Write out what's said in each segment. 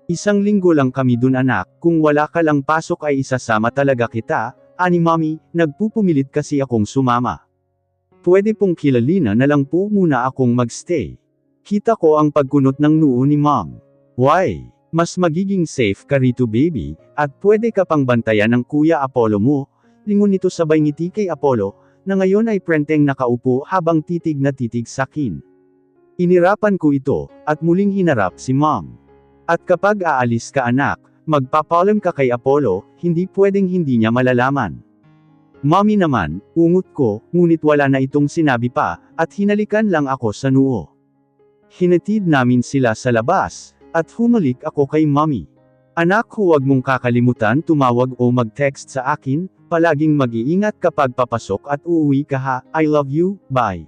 Isang linggo lang kami dun anak, kung wala ka lang pasok ay isasama talaga kita, ani mommy, nagpupumilit kasi akong sumama. Pwede pong Kilalina na lang po muna akong magstay. Kita ko ang pagkunot ng noo ni mom. Why? Mas magiging safe ka rito baby, at pwede ka pang bantayan ng kuya Apollo mo, lingon nito sabay ngiti kay Apollo, na ngayon ay prenteng nakaupo habang titig na titig sakin. Inirapan ko ito, at muling hinarap si mom. At kapag aalis ka anak, magpapalam ka kay Apollo, hindi pwedeng hindi niya malalaman. Mommy naman, ungot ko, ngunit wala na itong sinabi pa, at hinalikan lang ako sa noo. Hinatid namin sila sa labas, at humalik ako kay mommy. Anak, huwag mong kakalimutan tumawag o mag-text sa akin, palaging mag-iingat kapag papasok at uuwi ka ha, I love you, bye.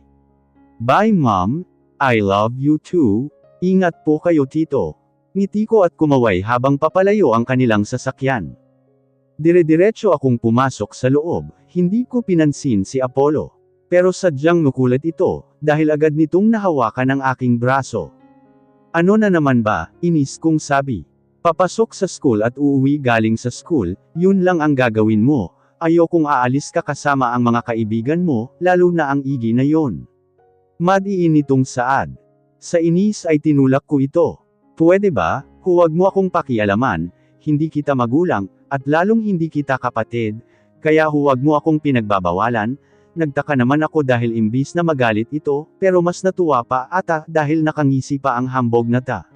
Bye mom, I love you too, ingat po kayo tito. Ngiti ko at kumaway habang papalayo ang kanilang sasakyan. Dire-diretso akong pumasok sa loob, hindi ko pinansin si Apollo. Pero sadyang nukulat ito, dahil agad nitong nahawakan ang aking braso. Ano na naman ba, inis kong sabi. Papasok sa school at uuwi galing sa school, yun lang ang gagawin mo, ayokong aalis ka kasama ang mga kaibigan mo, lalo na ang igi na yon. Madiin nitong saad. Sa inis ay tinulak ko ito. Pwede ba, huwag mo akong pakialaman, hindi kita magulang, at lalong hindi kita kapatid, kaya huwag mo akong pinagbabawalan. Nagtaka naman ako dahil imbis na magalit ito, pero mas natuwa pa ata dahil nakangisi pa ang hambog na ta.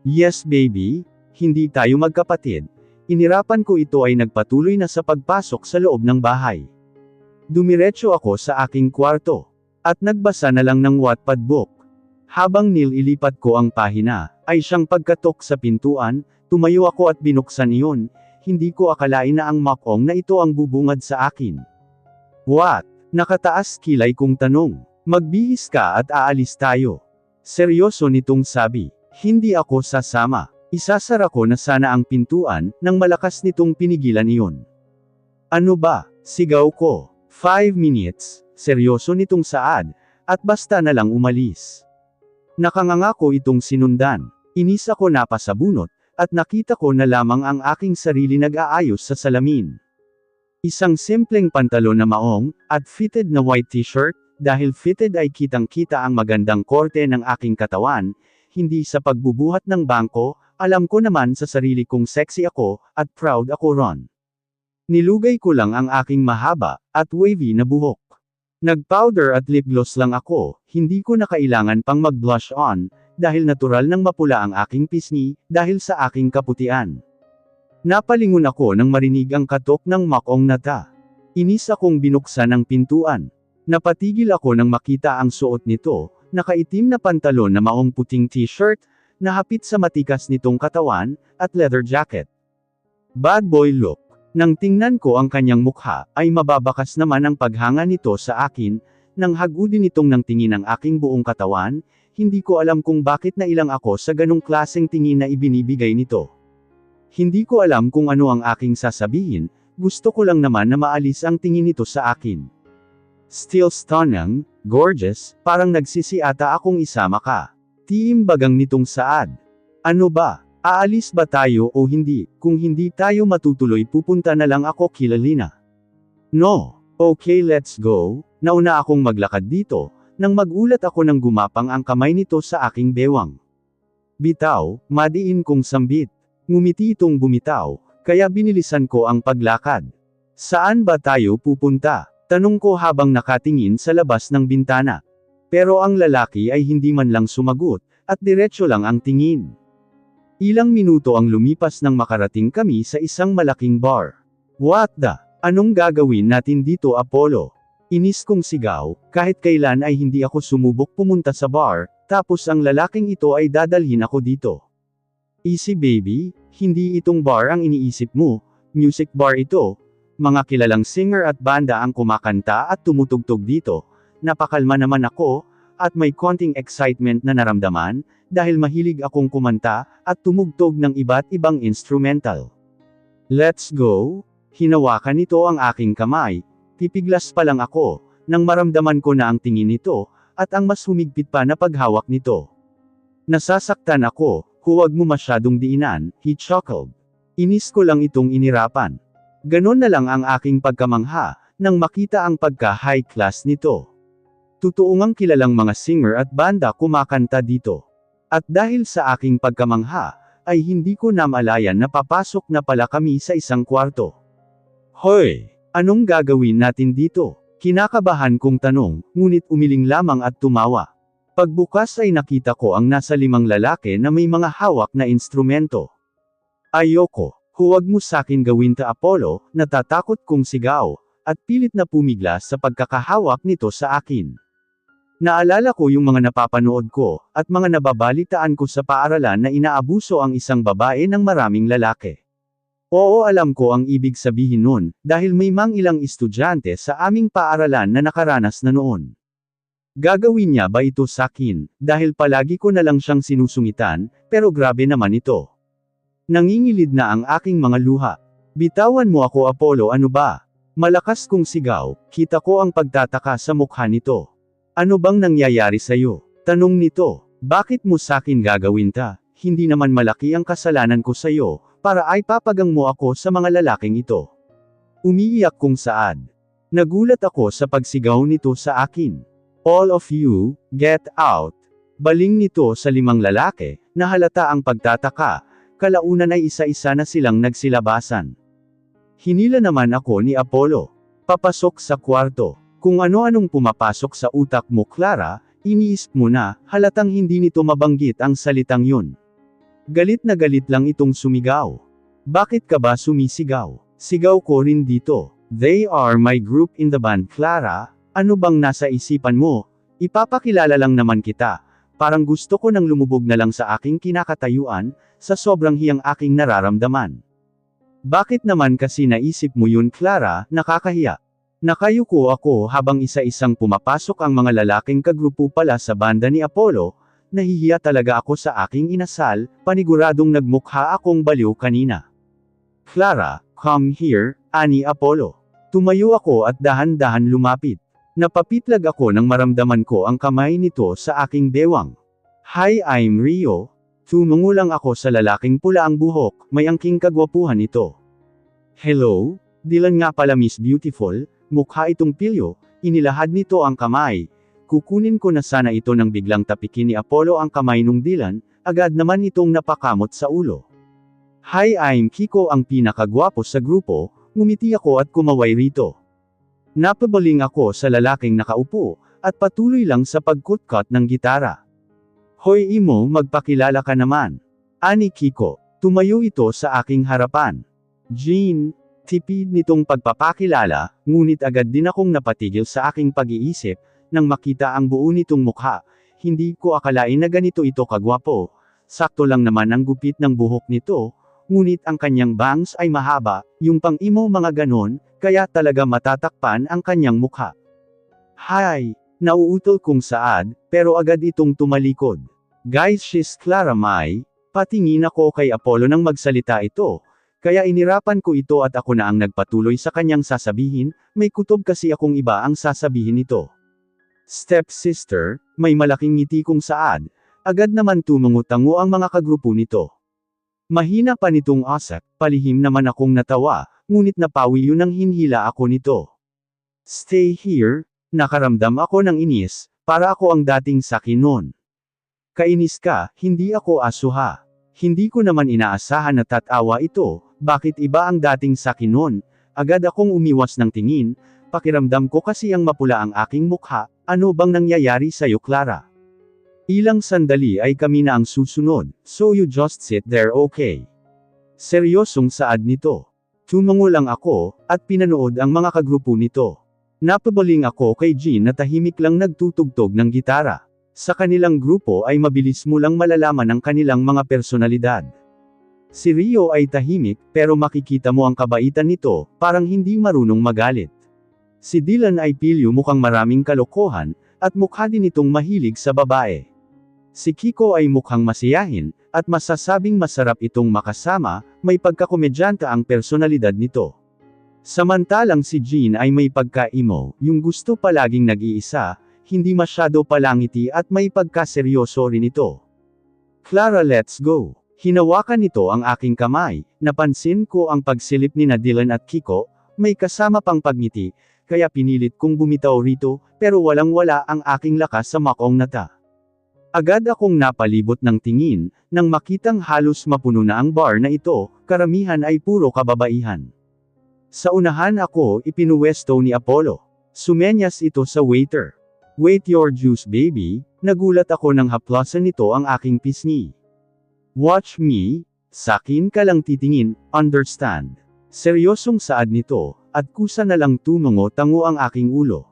Yes baby, hindi tayo magkapatid. Inirapan ko ito ay nagpatuloy na sa pagpasok sa loob ng bahay. Dumiretso ako sa aking kwarto, at nagbasa na lang ng Wattpad book. Habang nililipat ko ang pahina, ay siyang pagkatok sa pintuan, tumayo ako at binuksan iyon, hindi ko akalain na ang makong na ito ang bubungad sa akin. What? Nakataas kilay kong tanong. Magbihis ka at aalis tayo. Seryoso nitong sabi. Hindi ako sasama. Isasara ko na sana ang pintuan, nang malakas nitong pinigilan iyon. Ano ba? Sigaw ko. 5 minutes, seryoso nitong saad, at basta na lang umalis. Nakangangako itong sinundan. Inis ako napasabunot, at nakita ko na lamang ang aking sarili nag-aayos sa salamin. Isang simpleng pantalon na maong, at fitted na white t-shirt, dahil fitted ay kitang-kita ang magandang korte ng aking katawan, hindi sa pagbubuhat ng bangko, alam ko naman sa sarili kong sexy ako, at proud ako ron. Nilugay ko lang ang aking mahaba, at wavy na buhok. Nag-powder at lip gloss lang ako, hindi ko na kailangan pang mag-blush on, dahil natural nang mapula ang aking pisngi, dahil sa aking kaputian. Napalingon ako nang marinig ang katok ng makong na ta. Inis akong binuksan ang pintuan. Napatigil ako nang makita ang suot nito, nakaitim na pantalon na maong puting t-shirt, na hapit sa matikas nitong katawan, at leather jacket. Bad boy look. Nang tingnan ko ang kanyang mukha, ay mababakas naman ang paghanga nito sa akin, nang hagudin itong nang tingin ang aking buong katawan, hindi ko alam kung bakit nailang ako sa ganong klaseng tingin na ibinibigay nito. Hindi ko alam kung ano ang aking sasabihin, gusto ko lang naman na maalis ang tingin nito sa akin. Still stunning, gorgeous, parang nagsisiata akong isama ka. Tiimbagang nitong saad. Ano ba? Aalis ba tayo o hindi? Kung hindi tayo matutuloy pupunta na lang ako Kilalina. No. Okay let's go. Nauna akong maglakad dito, nang magulat ako nang gumapang ang kamay nito sa aking bewang. Bitaw, madiin kong sambit. Ngumiti itong bumitaw, kaya binilisan ko ang paglakad. Saan ba tayo pupunta? Tanong ko habang nakatingin sa labas ng bintana. Pero ang lalaki ay hindi man lang sumagot, at diretso lang ang tingin. Ilang minuto ang lumipas nang makarating kami sa isang malaking bar. What the? Anong gagawin natin dito Apollo? Inis kong sigaw, kahit kailan ay hindi ako sumubok pumunta sa bar, tapos ang lalaking ito ay dadalhin ako dito. Easy baby, hindi itong bar ang iniisip mo, music bar ito. Mga kilalang singer at banda ang kumakanta at tumutugtog dito. Napakalma naman ako, at may konting excitement na naramdaman, dahil mahilig akong kumanta, at tumugtog ng iba't ibang instrumental. Let's go! Hinawakan nito ang aking kamay, pipiglas pa lang ako, nang maramdaman ko na ang tingin nito, at ang mas humigpit pa na paghawak nito. Nasasaktan ako, huwag mo masyadong diinan, he chuckled. Inis ko lang itong inirapan. Ganon na lang ang aking pagkamangha, nang makita ang pagka-high class nito. Totoo ngang kilalang mga singer at banda kumakanta dito. At dahil sa aking pagkamangha, ay hindi ko namalayan na papasok na pala kami sa isang kwarto. Hoy! Anong gagawin natin dito? Kinakabahan kong tanong, ngunit umiling lamang at tumawa. Pagbukas ay nakita ko ang nasa 5 lalaki na may mga hawak na instrumento. Ayoko, huwag mo sakin gawin ta Apollo, natatakot kong sigaw, at pilit na pumigla sa pagkakahawak nito sa akin. Naalala ko yung mga napapanood ko, at mga nababalitaan ko sa paaralan na inaabuso ang isang babae ng maraming lalaki. Oo, alam ko ang ibig sabihin nun, dahil may ilang estudyante sa aming paaralan na nakaranas na noon. Gagawin niya ba ito sa akin, dahil palagi ko na lang siyang sinusungitan, pero grabe naman ito. Nangingilid na ang aking mga luha. Bitawan mo ako Apollo, ano ba? Malakas kong sigaw, kita ko ang pagtataka sa mukha nito. Ano bang nangyayari sa'yo? Tanong nito, bakit mo sakin gagawin ta? Hindi naman malaki ang kasalanan ko sa'yo, para ay papagang mo ako sa mga lalaking ito. Umiiyak kong saad. Nagulat ako sa pagsigaw nito sa akin. All of you, get out. Baling nito sa 5 lalaki, na halata ang pagtataka, kalaunan ay isa-isa na silang nagsilabasan. Hinila naman ako ni Apollo. Papasok sa kwarto. Kung ano-anong pumapasok sa utak mo Clara, iniisip mo na, halatang hindi nito mabanggit ang salitang yun. Galit na galit lang itong sumigaw. Bakit ka ba sumisigaw? Sigaw ko rin dito. They are my group in the band Clara, ano bang nasa isipan mo? Ipapakilala lang naman kita. Parang gusto ko nang lumubog na lang sa aking kinakatayuan, sa sobrang hiyang aking nararamdaman. Bakit naman kasi naisip mo yun Clara, nakakahiya? Nakayuko ako habang isa-isang pumapasok ang mga lalaking kagrupo pala sa banda ni Apollo, nahihiya talaga ako sa aking inasal, paniguradong nagmukha akong baliw kanina. Clara, come here, ani Apollo. Tumayo ako at dahan-dahan lumapit. Napapitlag ako nang maramdaman ko ang kamay nito sa aking bewang. Hi, I'm Rio. Tumungulang ako sa lalaking pula ang buhok, may angking kagwapuhan ito. Hello? Dylan nga pala Miss Beautiful. Mukha itong pilyo, inilahad nito ang kamay. Kukunin ko na sana ito nang biglang tapikin ni Apollo ang kamay nung Dylan, agad naman itong napakamot sa ulo. Hi, I'm Kiko, ang pinakagwapo sa grupo, ngumiti ako at kumaway rito. Napabaling ako sa lalaking nakaupo, at patuloy lang sa pagkutkot ng gitara. Hoy Imo, magpakilala ka naman. Ani Kiko, tumayo ito sa aking harapan. Jean, tipid nitong pagpapakilala, ngunit agad din akong napatigil sa aking pag-iisip, nang makita ang buo nitong mukha. Hindi ko akalain na ganito ito kagwapo. Sakto lang naman ang gupit ng buhok nito, ngunit ang kanyang bangs ay mahaba, yung pang-imo mga ganon, kaya talaga matatakpan ang kanyang mukha. Hi! Nauutol kong saad, pero agad itong tumalikod. Guys, she's Clara Mai. Patingin ako kay Apollo nang magsalita ito. Kaya inirapan ko ito at ako na ang nagpatuloy sa kanyang sasabihin, may kutob kasi akong iba ang sasabihin nito. Stepsister, may malaking ngiti kong saad, agad naman tumungo-tango ang mga kagrupo nito. Mahina pa nitong asak, palihim naman akong natawa, ngunit napawi yun ang hinhila ako nito. Stay here, nakaramdam ako ng inis, para ako ang dating sakin noon. Kainis ka, hindi ako asuha. Hindi ko naman inaasahan na tatawa ito, bakit iba ang dating sakin noon? Agad akong umiwas ng tingin, pakiramdam ko kasi ang mapula ang aking mukha, ano bang nangyayari sa'yo Clara? Ilang sandali ay kami na ang susunod, so you just sit there okay? Seryosong saad nito. Tumungo lang ako, at pinanood ang mga kagrupo nito. Napabaling ako kay Jean na tahimik lang nagtutugtog ng gitara. Sa kanilang grupo ay mabilis mo lang malalaman ang kanilang mga personalidad. Si Rio ay tahimik, pero makikita mo ang kabaitan nito, parang hindi marunong magalit. Si Dylan ay pilyo mukhang maraming kalokohan, at mukha din itong mahilig sa babae. Si Kiko ay mukhang masiyahin, at masasabing masarap itong makasama, may pagkakomedyanta ang personalidad nito. Samantalang si Jean ay may pagka-emo, yung gusto palaging nag-iisa, hindi masyado palangiti at may pagkaseryoso rin ito. Clara, let's go. Hinawakan nito ang aking kamay, napansin ko ang pagsilip ni Dylan at Kiko, may kasama pang pagngiti, kaya pinilit kong bumitaw rito, pero walang-wala ang aking lakas sa makong nata. Agad akong napalibot ng tingin, nang makitang halos mapuno na ang bar na ito, karamihan ay puro kababaihan. Sa unahan ako ipinuwesto ni Apollo. Sumenyas ito sa waiter. Wait your juice baby, nagulat ako nang haplasan nito ang aking pisngi. Watch me, sakin ka lang titingin, understand. Seryosong saad nito, at kusa na lang tumango-tango ang aking ulo.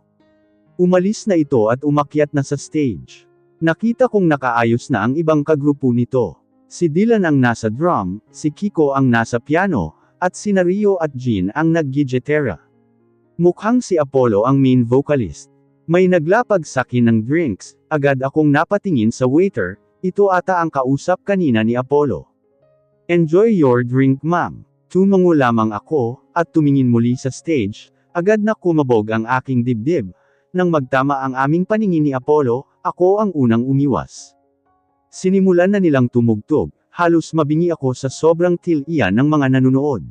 Umalis na ito at umakyat na sa stage. Nakita kong nakaayos na ang ibang kagrupo nito. Si Dylan ang nasa drum, si Kiko ang nasa piano, at sina Rio at Jean ang nag-gitara. Mukhang si Apollo ang main vocalist. May naglapag sakin ng drinks, agad akong napatingin sa waiter, ito ata ang kausap kanina ni Apollo. Enjoy your drink ma'am. Tumango lamang ako, at tumingin muli sa stage, agad na kumabog ang aking dibdib. Nang magtama ang aming paningin ni Apollo, ako ang unang umiwas. Sinimulan na nilang tumugtog, halos mabingi ako sa sobrang tilian ng mga nanunood.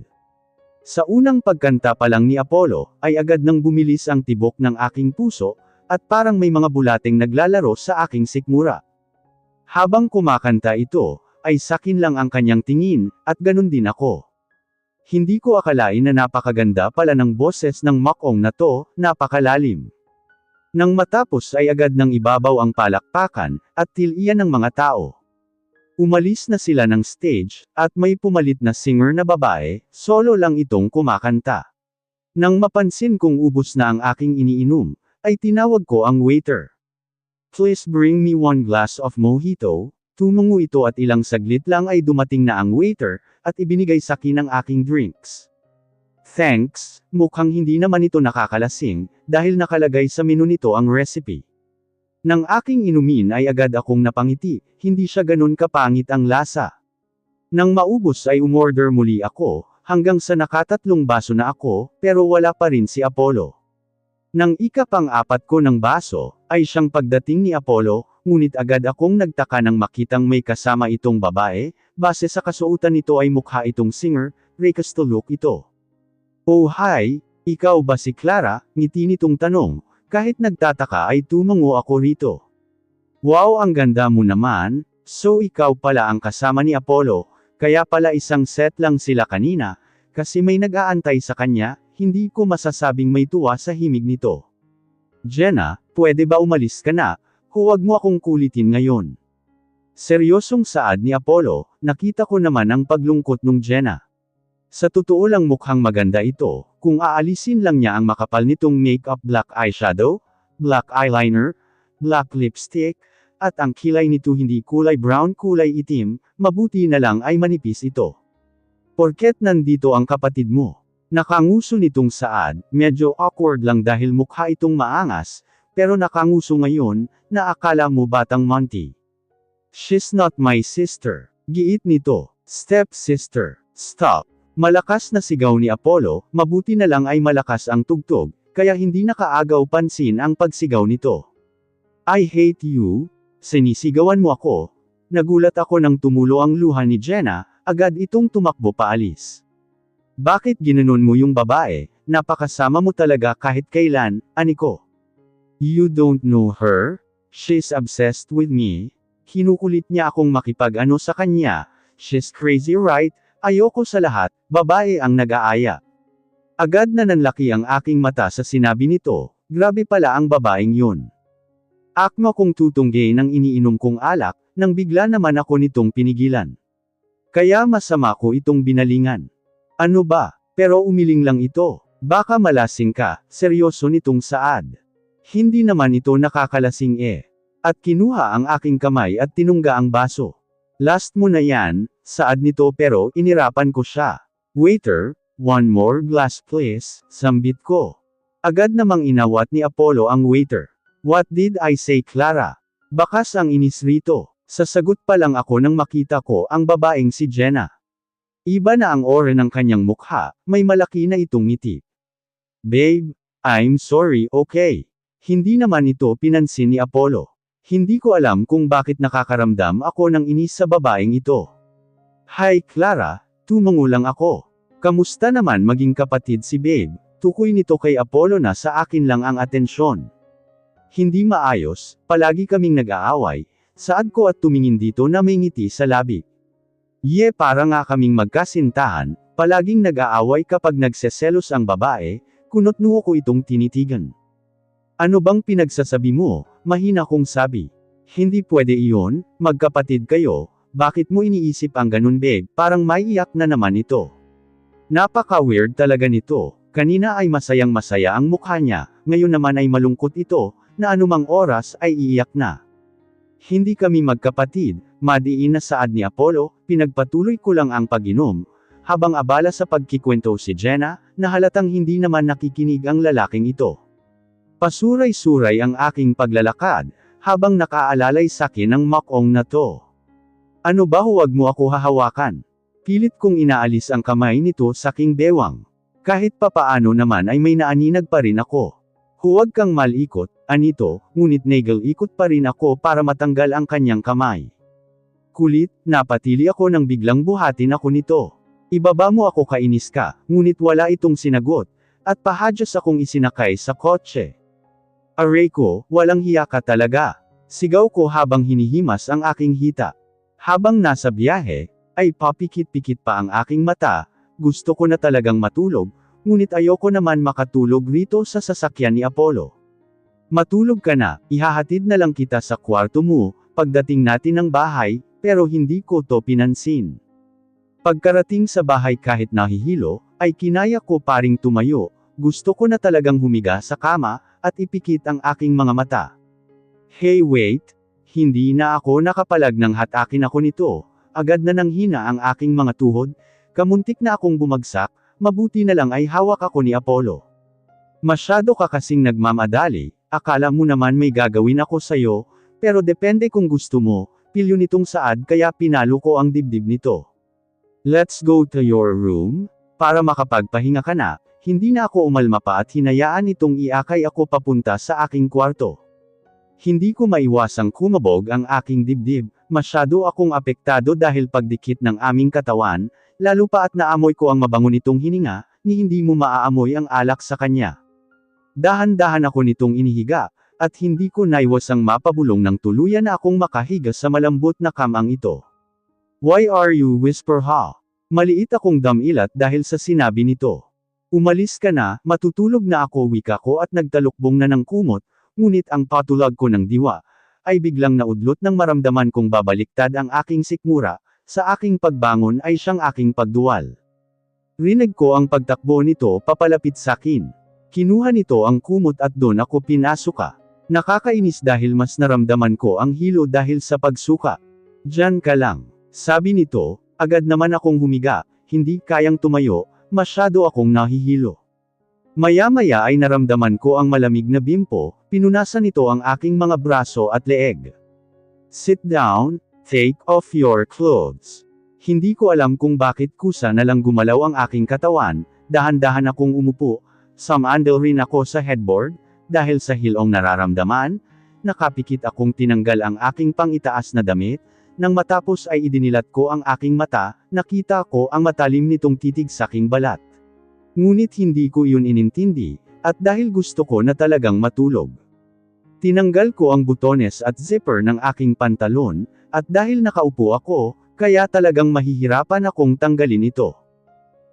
Sa unang pagkanta pa lang ni Apollo, ay agad nang bumilis ang tibok ng aking puso, at parang may mga bulating naglalaro sa aking sikmura. Habang kumakanta ito, ay sakin lang ang kanyang tingin, at ganun din ako. Hindi ko akalain na napakaganda pala ng boses ng makong na to, napakalalim. Nang matapos ay agad nang ibabaw ang palakpakan, at tilian ng mga tao. Umalis na sila ng stage, at may pumalit na singer na babae, solo lang itong kumakanta. Nang mapansin kong ubos na ang aking iniinom, ay tinawag ko ang waiter. Please bring me one glass of mojito. Tumango ito at ilang saglit lang ay dumating na ang waiter, at ibinigay sa akin ang aking drinks. Thanks, mukhang hindi naman ito nakakalasing, dahil nakalagay sa menu nito ang recipe. Nang aking inumin ay agad akong napangiti, hindi siya ganun kapangit ang lasa. Nang maubos ay umorder muli ako, hanggang sa nakatatlong baso na ako, pero wala pa rin si Apollo. Nang ikapang-apat ko ng baso, ay siyang pagdating ni Apollo, ngunit agad akong nagtaka nang makitang may kasama itong babae, base sa kasuotan nito ay mukha itong singer, Rekastulok ito. Oh hi, ikaw ba si Clara? Ngiti nitong tanong, kahit nagtataka ay tumango ako rito. Wow, ang ganda mo naman, so ikaw pala ang kasama ni Apollo, kaya pala isang set lang sila kanina, kasi may nag-aantay sa kanya. Hindi ko masasabing may tuwa sa himig nito. Jenna, pwede ba umalis ka na? Huwag mo akong kulitin ngayon. Seryosong saad ni Apollo, nakita ko naman ang paglungkot nung Jenna. Sa totoo lang mukhang maganda ito, kung aalisin lang niya ang makapal nitong makeup, black eyeshadow, black eyeliner, black lipstick, at ang kilay nito hindi kulay brown, kulay itim, mabuti na lang ay manipis ito. Porket nandito ang kapatid mo. Nakanguso nitong saad, medyo awkward lang dahil mukha itong maangas, pero nakanguso ngayon, na akala mo batang Monty. She's not my sister. Giit nito. Step sister. Stop. Malakas na sigaw ni Apollo, mabuti na lang ay malakas ang tugtog, kaya hindi nakaagaw pansin ang pagsigaw nito. I hate you. Sinisigawan mo ako. Nagulat ako nang tumulo ang luha ni Jenna, agad itong tumakbo paalis. Bakit ginanon mo yung babae? Napakasama mo talaga kahit kailan, ani ko. You don't know her? She's obsessed with me. Kinukulit niya akong makipag-ano sa kanya. She's crazy right? Ayoko sa lahat, babae ang nag-aaya. Agad na nanlaki ang aking mata sa sinabi nito, grabe pala ang babaeng yun. Akma kong tutunggay ng iniinom kong alak, nang bigla naman ako nitong pinigilan. Kaya masama ko itong binalingan. Ano ba? Pero umiling lang ito. Baka malasing ka, seryoso nitong saad. Hindi naman ito nakakalasing eh. At kinuha ang aking kamay at tinungga ang baso. Last mo na yan, saad nito pero inirapan ko siya. Waiter, one more glass please, sambit ko. Agad namang inawat ni Apollo ang waiter. What did I say Clara? Bakas ang inis rito. Sasagot pa lang ako nang makita ko ang babaeng si Jenna. Iba na ang aura ng kanyang mukha, may malaki na itong ngiti. Babe, I'm sorry, okay. Hindi naman ito pinansin ni Apollo. Hindi ko alam kung bakit nakakaramdam ako ng inis sa babaeng ito. Hi Clara, tumangulang ako. Kamusta naman maging kapatid si Babe? Tukoy nito kay Apollo na sa akin lang ang atensyon. Hindi maayos, palagi kaming nag-aaway, saad ko at tumingin dito na may ngiti sa labi. Para nga kaming magkasintahan, palaging nag-aaway kapag nagseselos ang babae, kunot noo ko itong tinitigan. Ano bang pinagsasabi mo? Mahina kong sabi. Hindi pwede iyon, magkapatid kayo, bakit mo iniisip ang ganun Babe? Parang maiiyak na naman ito. Napaka-weird talaga nito, kanina ay masayang-masaya ang mukha niya, ngayon naman ay malungkot ito, na anumang oras ay iiyak na. Hindi kami magkapatid, madiin na saad ni Apollo, pinagpatuloy ko lang ang pag-inom, habang abala sa pagkikwento si Jenna, na halatang hindi naman nakikinig ang lalaking ito. Pasuray-suray ang aking paglalakad, habang nakaalalay sa akin ang makong na to. Ano ba huwag mo ako hahawakan? Pilit kong inaalis ang kamay nito sa aking bewang. Kahit papaano naman ay may naaninag pa rin ako. Huwag kang malikot, anito, ngunit nagal-ikot pa rin ako para matanggal ang kanyang kamay. Kulit, napatili ako nang biglang buhatin ako nito. Ibaba mo ako kainis ka, ngunit wala itong sinagot, at pahadyas akong isinakay sa kotse. Aray ko, walang hiya ka talaga. Sigaw ko habang hinihimas ang aking hita. Habang nasa biyahe, ay papikit-pikit pa ang aking mata, gusto ko na talagang matulog, ngunit ayoko naman makatulog rito sa sasakyan ni Apollo. Matulog ka na, ihahatid na lang kita sa kwarto mo, pagdating natin ng bahay, pero hindi ko to pinansin. Pagkarating sa bahay kahit nahihilo, ay kinaya ko paring tumayo, gusto ko na talagang humiga sa kama, at ipikit ang aking mga mata. Hey wait, hindi na ako nakapalag ng hatakin ako nito. Agad na nanghina ang aking mga tuhod, kamuntik na akong bumagsak, mabuti na lang ay hawak ako ni Apollo. Masyado ka kasing nagmamadali, akala mo naman may gagawin ako sayo, pero depende kung gusto mo, pilyo nitong saad kaya pinalo ko ang dibdib nito. Let's go to your room, para makapagpahinga ka na, hindi na ako umalma pa at hinayaan itong iakay ako papunta sa aking kwarto. Hindi ko maiwasang kumabog ang aking dibdib, masyado akong apektado dahil pagdikit ng aming katawan, lalo pa at naamoy ko ang mabango nitong hininga, ni hindi mo maaamoy ang alak sa kanya. Dahan-dahan ako nitong inihiga, at hindi ko naiwasang mapabulong ng tuluyan na akong makahiga sa malambot na kamang ito. Why are you whisper ha? Maliit akong damilat dahil sa sinabi nito. Umalis ka na, matutulog na ako wika ko at nagtalukbong na ng kumot, ngunit ang patulag ko ng diwa, ay biglang naudlot nang maramdaman kong babaliktad ang aking sikmura, sa aking pagbangon ay siyang aking pagduwal. Rinig ko ang pagtakbo nito papalapit sa akin. Kinuha nito ang kumot at doon ako pinasuka. Nakakainis dahil mas naramdaman ko ang hilo dahil sa pagsuka. Diyan ka lang. Sabi nito, agad naman akong humiga, hindi kayang tumayo, masyado akong nahihilo. Maya-maya ay naramdaman ko ang malamig na bimpo, pinunasan nito ang aking mga braso at leeg. Sit down, take off your clothes. Hindi ko alam kung bakit kusa na lang gumalaw ang aking katawan, dahan-dahan akong umupo, sumandal rin ako sa headboard, dahil sa hilong nararamdaman, nakapikit akong tinanggal ang aking pangitaas na damit, nang matapos ay idinilat ko ang aking mata, nakita ko ang matalim nitong titig sa aking balat. Ngunit hindi ko iyon inintindi, at dahil gusto ko na talagang matulog. Tinanggal ko ang butones at zipper ng aking pantalon, at dahil nakaupo ako, kaya talagang mahihirapan akong tanggalin ito.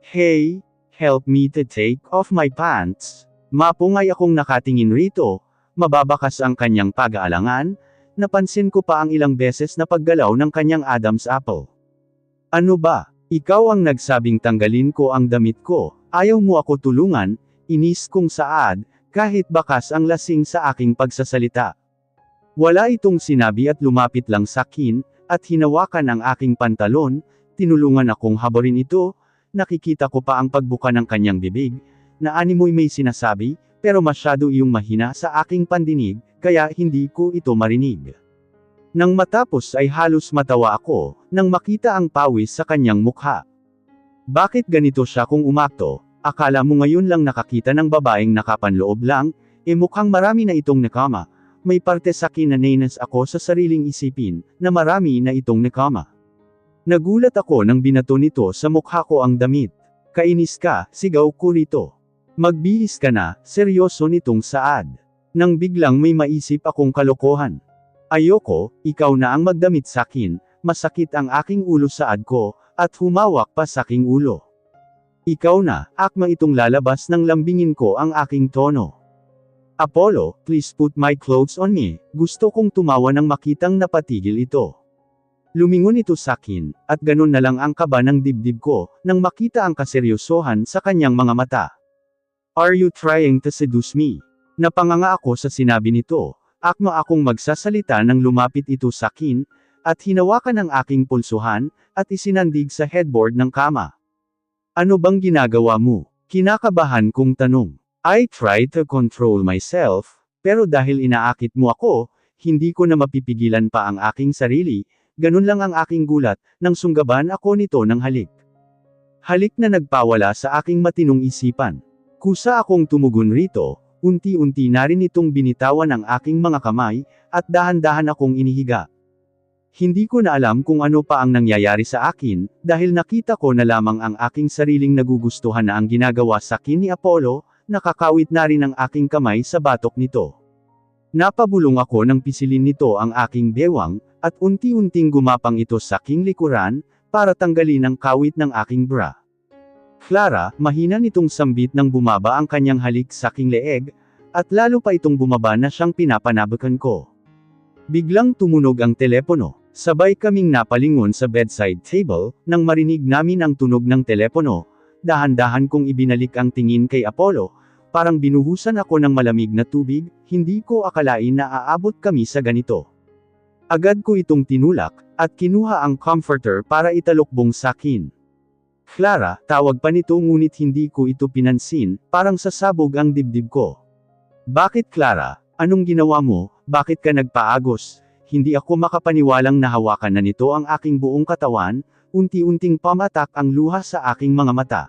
Hey, help me to take off my pants. Mapungay akong nakatingin rito, mababakas ang kanyang pag-aalangan, napansin ko pa ang ilang beses na paggalaw ng kanyang Adam's apple. Ano ba? Ikaw ang nagsabing tanggalin ko ang damit ko. Ayaw mo ako tulungan, inis kong saad, kahit bakas ang lasing sa aking pagsasalita. Wala itong sinabi at lumapit lang sa akin, at hinawakan ang aking pantalon, tinulungan akong habarin ito, nakikita ko pa ang pagbuka ng kanyang bibig, na animoy may sinasabi, pero masyado iyong mahina sa aking pandinig, kaya hindi ko ito marinig. Nang matapos ay halos matawa ako, nang makita ang pawis sa kanyang mukha. Bakit ganito siya kung umakto? Akala mo ngayon lang nakakita ng babaeng nakapanloob lang, mukhang marami na itong nakama. may parte sa akin na nainas ako sa sariling isipin, na marami na itong nakama. Nagulat ako nang binato nito sa mukha ko ang damit. Kainis ka, sigaw ko rito. Magbihis ka na, seryoso nitong saad. Nang biglang may maisip akong kalokohan. Ayoko, ikaw na ang magdamit sa akin, masakit ang aking ulo saad ko, at humawak pa sa aking ulo. Ikaw na, akma itong lalabas ng lambingin ko ang aking tono. Apollo, please put my clothes on me, gusto kong tumawa nang makitang napatigil ito. Lumingon ito sa akin, at ganun na lang ang kaba ng dibdib ko, nang makita ang kaseryosohan sa kanyang mga mata. Are you trying to seduce me? Napanganga ako sa sinabi nito, akma akong magsasalita nang lumapit ito sa akin, at hinawakan ang aking pulsuhan, at isinandig sa headboard ng kama. Ano bang ginagawa mo? Kinakabahan kong tanong. I try to control myself, pero dahil inaakit mo ako, hindi ko na mapipigilan pa ang aking sarili, ganun lang ang aking gulat, nang sunggaban ako nito ng halik. Halik na nagpawala sa aking matinong isipan. Kusa akong tumugon rito, unti-unti na rin itong binitawan ang aking mga kamay, at dahan-dahan akong inihiga. Hindi ko na alam kung ano pa ang nangyayari sa akin, dahil nakita ko na lamang ang aking sariling nagugustuhan na ang ginagawa sa akin ni Apollo, nakakawit na rin ang aking kamay sa batok nito. Napabulong ako nang pisilin nito ang aking bewang, at unti-unting gumapang ito sa aking likuran, para tanggalin ang kawit ng aking bra. Clara, mahina nitong sambit nang bumaba ang kanyang halik sa aking leeg, at lalo pa itong bumaba na siyang pinapanabakan ko. Biglang tumunog ang telepono, sabay kaming napalingon sa bedside table, nang marinig namin ang tunog ng telepono, dahan-dahan kong ibinalik ang tingin kay Apollo, parang binuhusan ako ng malamig na tubig, hindi ko akalain na aabot kami sa ganito. Agad ko itong tinulak, at kinuha ang comforter para italokbong sa akin. Clara, tawag pa nito ngunit hindi ko ito pinansin, parang sasabog ang dibdib ko. Bakit Clara? Anong ginawa mo? Bakit ka nagpaagos? Hindi ako makapaniwalang nahawakan na nito ang aking buong katawan, unti-unting pamatak ang luha sa aking mga mata.